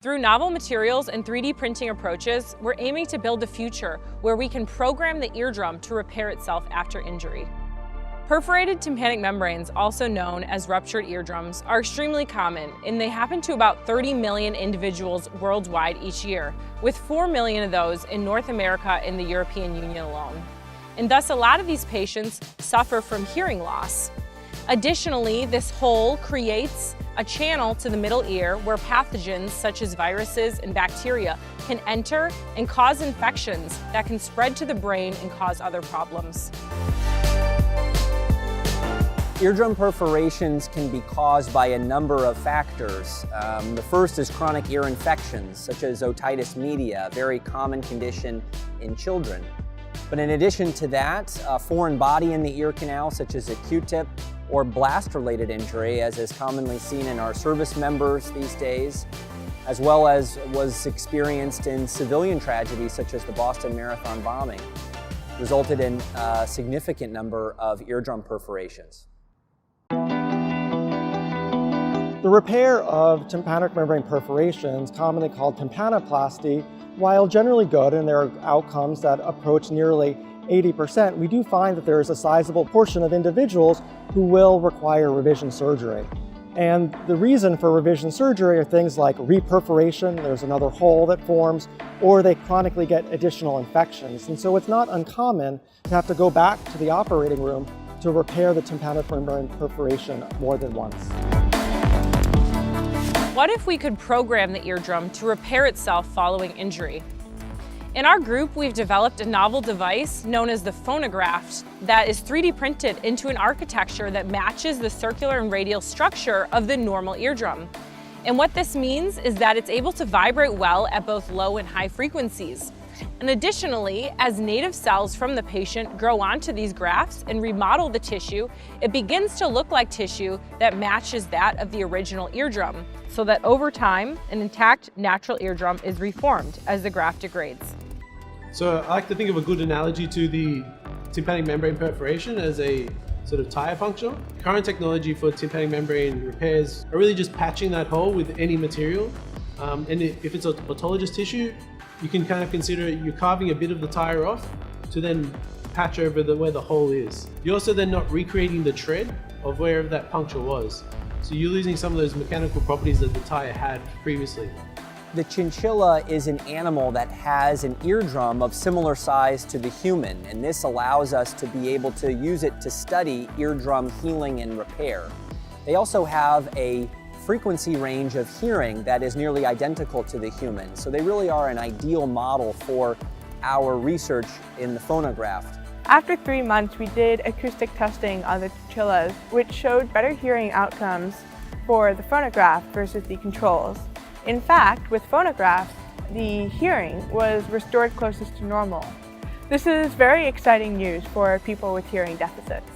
Through novel materials and 3D printing approaches, we're aiming to build a future where we can program the eardrum to repair itself after injury. Perforated tympanic membranes, also known as ruptured eardrums, are extremely common, and they happen to about 30 million individuals worldwide each year, with 4 million of those in North America and the European Union alone. And thus, a lot of these patients suffer from hearing loss. Additionally, this hole creates a channel to the middle ear where pathogens such as viruses and bacteria can enter and cause infections that can spread to the brain and cause other problems. Eardrum perforations can be caused by a number of factors. The first is chronic ear infections, such as otitis media, a very common condition in children. But in addition to that, a foreign body in the ear canal, such as a Q-tip, or blast-related injury, as is commonly seen in our service members these days, as well as was experienced in civilian tragedies such as the Boston Marathon bombing, resulted in a significant number of eardrum perforations. The repair of tympanic membrane perforations, commonly called tympanoplasty, while generally good and there are outcomes that approach nearly 80%, we do find that there is a sizable portion of individuals who will require revision surgery. And the reason for revision surgery are things like reperforation, there's another hole that forms, or they chronically get additional infections. And so it's not uncommon to have to go back to the operating room to repair the tympanic membrane perforation more than once. What if we could program the eardrum to repair itself following injury? In our group, we've developed a novel device known as the PhonoGraft that is 3D printed into an architecture that matches the circular and radial structure of the normal eardrum. And what this means is that it's able to vibrate well at both low and high frequencies. And additionally, as native cells from the patient grow onto these grafts and remodel the tissue, it begins to look like tissue that matches that of the original eardrum, so that over time, an intact natural eardrum is reformed as the graft degrades. So I like to think of a good analogy to the tympanic membrane perforation as a sort of tire puncture. Current technology for tympanic membrane repairs are really just patching that hole with any material. And if it's autologous tissue, you can kind of consider you're carving a bit of the tire off to then patch over where the hole is. You're also then not recreating the tread of wherever that puncture was. So you're losing some of those mechanical properties that the tire had previously. The chinchilla is an animal that has an eardrum of similar size to the human, and this allows us to be able to use it to study eardrum healing and repair. They also have a frequency range of hearing that is nearly identical to the human, so they really are an ideal model for our research in the PhonoGraft. After 3 months, we did acoustic testing on the chinchillas, which showed better hearing outcomes for the PhonoGraft versus the controls. In fact, with PhonoGraft, the hearing was restored closest to normal. This is very exciting news for people with hearing deficits.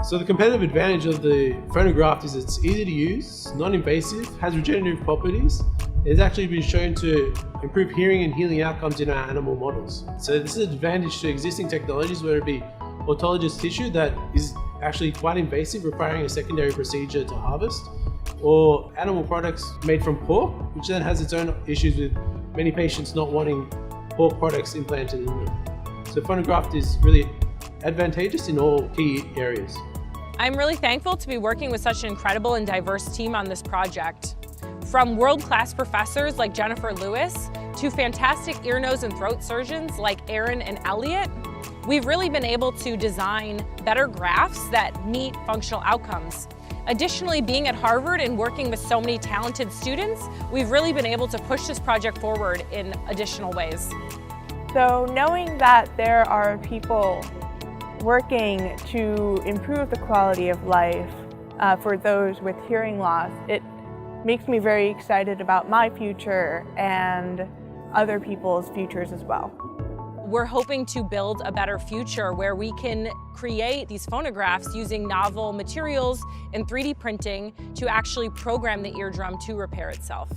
So the competitive advantage of the PhonoGraft is it's easy to use, non-invasive, has regenerative properties. It's actually been shown to improve hearing and healing outcomes in our animal models. So this is an advantage to existing technologies, whether it be autologous tissue that is actually quite invasive, requiring a secondary procedure to harvest, or animal products made from pork, which then has its own issues with many patients not wanting pork products implanted in them. So PhonoGraft is really advantageous in all key areas. I'm really thankful to be working with such an incredible and diverse team on this project. From world-class professors like Jennifer Lewis to fantastic ear, nose, and throat surgeons like Aaron and Elliot, we've really been able to design better grafts that meet functional outcomes. Additionally, being at Harvard and working with so many talented students, we've really been able to push this project forward in additional ways. So knowing that there are people working to improve the quality of life for those with hearing loss, it makes me very excited about my future and other people's futures as well. We're hoping to build a better future where we can create these phonographs using novel materials and 3D printing to actually program the eardrum to repair itself.